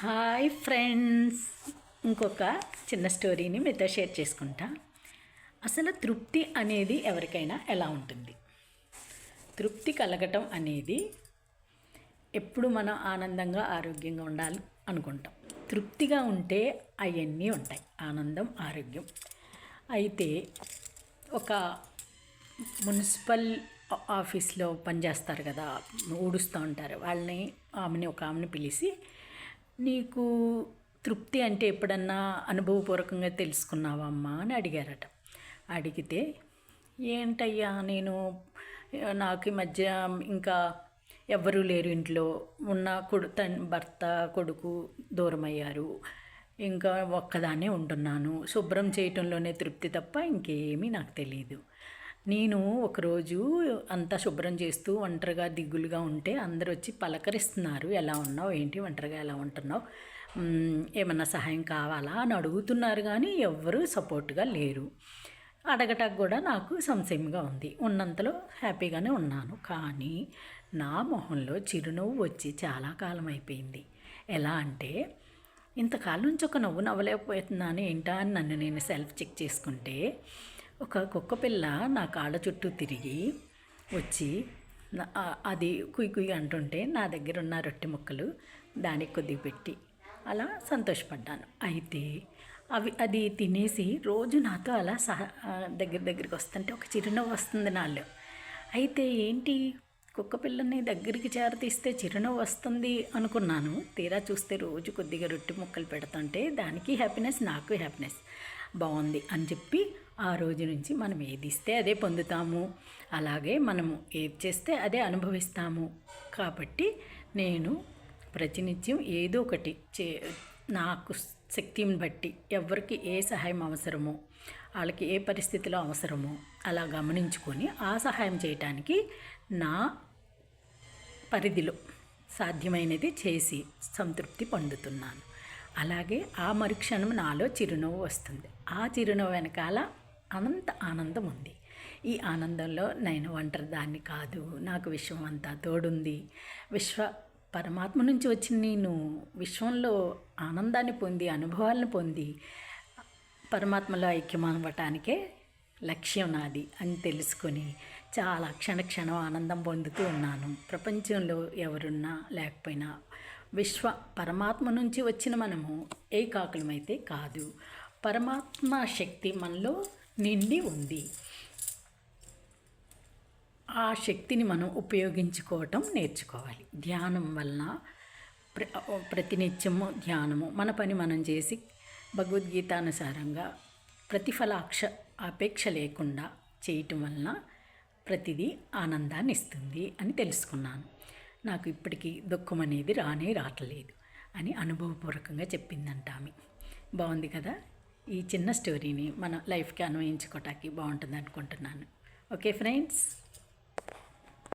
Hi friends, ఇంకొక చిన్న స్టోరీని మీతో షేర్ చేసుకుంటా. అసలు తృప్తి అనేది ఎవరికైనా ఎలా ఉంటుంది? తృప్తి కలగటం అనేది ఎప్పుడు మనం ఆనందంగా ఆరోగ్యంగా ఉండాలి అనుకుంటాం. తృప్తిగా ఉంటే అవన్నీ ఉంటాయి, ఆనందం, ఆరోగ్యం. అయితే ఒక మున్సిపల్ ఆఫీస్లో పనిచేస్తారు కదా, ఊడుస్తూ ఉంటారు. ఒక ఆమెని పిలిచి, నీకు తృప్తి అంటే ఎప్పుడన్నా అనుభవపూర్వకంగా తెలుసుకున్నావా అమ్మా అని అడిగారట. అడిగితే, ఏంటయ్యా నాకు ఈ మధ్య ఇంకా ఎవ్వరూ లేరు, ఇంట్లో ఉన్న భర్త కొడుకు దూరం అయ్యారు, ఇంకా ఒక్కదాన్నే ఉంటున్నాను, శుభ్రం చేయటంలోనే తృప్తి తప్ప ఇంకేమీ నాకు తెలియదు. నేను ఒకరోజు అంతా శుభ్రం చేస్తూ ఒంటరిగా దిగులుగా ఉంటే అందరూ వచ్చి పలకరిస్తున్నారు, ఎలా ఉన్నావు, ఏంటి ఒంటరిగా ఎలా ఉంటున్నావు, ఏమన్నా సహాయం కావాలా అని అడుగుతున్నారు. కానీ ఎవ్వరూ సపోర్ట్గా లేరు. అడగటానికి కూడా నాకు సంశయంగా ఉంది. ఉన్నంతలో హ్యాపీగానే ఉన్నాను. కానీ నా మొహంలో చిరునవ్వు వచ్చి చాలా కాలం అయిపోయింది. ఎలా అంటే, ఇంతకాలం నుంచి ఒక నవ్వు నవ్వలేకపోతున్నాను ఏంటా అని నన్ను నేను సెల్ఫ్ చెక్ చేసుకుంటే, ఒక కుక్క పిల్ల నా కాళ్ళ చుట్టూ తిరిగి వచ్చి అది కుయ్ కుయ్ అంటుంటే నా దగ్గర ఉన్న రొట్టె ముక్కలు దానికి కొద్దిగా పెట్టి అలా సంతోషపడ్డాను. అయితే అది తినేసి రోజు నాతో అలా దగ్గరికి వస్తుంటే ఒక చిరునవ్వు వస్తుంది నాలో. అయితే ఏంటి, కుక్క పిల్లని దగ్గరికి చేరతీస్తే చిరునవ్వు వస్తుంది అనుకున్నాను. తీరా చూస్తే రోజు కొద్దిగా రొట్టె ముక్కలు పెడుతుంటే దానికి హ్యాపీనెస్, నాకు హ్యాపీనెస్. బాగుంది అని చెప్పి ఆ రోజు నుంచి మనం ఏది ఇస్తే అదే పొందుతాము, అలాగే మనము ఏది చేస్తే అదే అనుభవిస్తాము. కాబట్టి నేను ప్రతినిత్యం ఏదో ఒకటి నాకు శక్తిని బట్టి ఎవరికి ఏ సహాయం అవసరమో, వాళ్ళకి ఏ పరిస్థితిలో అవసరమో అలా గమనించుకొని ఆ సహాయం చేయటానికి నా పరిధిలో సాధ్యమైనది చేసి సంతృప్తి పొందుతున్నాను. అలాగే ఆ మరుక్షణం నాలో చిరునవ్వు వస్తుంది. ఆ చిరునవ్వు వెనకాల అనంత ఆనందం ఉంది. ఈ ఆనందంలో నేను ఒంటరి దాన్ని కాదు, నాకు విశ్వం అంతా తోడుంది. పరమాత్మ నుంచి వచ్చిన నేను విశ్వంలో ఆనందాన్ని పొంది, అనుభవాలను పొంది, పరమాత్మలో ఐక్యమవ్వటానికే లక్ష్యం నాది అని తెలుసుకొని చాలా క్షణక్షణం ఆనందం పొందుతూ ఉన్నాను. ప్రపంచంలో ఎవరున్నా లేకపోయినా పరమాత్మ నుంచి వచ్చిన మనము ఏకాకులమైతే కాదు, పరమాత్మ శక్తి మనలో నిండి ఉంది. ఆ శక్తిని మనం ఉపయోగించుకోవటం నేర్చుకోవాలి. ధ్యానం వలన ప్రతినిత్యము ధ్యానము మన పని మనం చేసి భగవద్గీత అనుసారంగా అపేక్ష లేకుండా చేయటం వలన ప్రతిదీ ఆనందాన్ని ఇస్తుంది అని తెలుసుకున్నాను. నాకు ఇప్పటికీ దుఃఖం అనేది రావట్లేదు అని అనుభవపూర్వకంగా చెప్పిందంట ఆమె. బాగుంది కదా. ఈ చిన్న స్టోరీని మన లైఫ్కి అన్వయించుకోవటానికి బాగుంటుంది అనుకుంటున్నాను. Okay friends.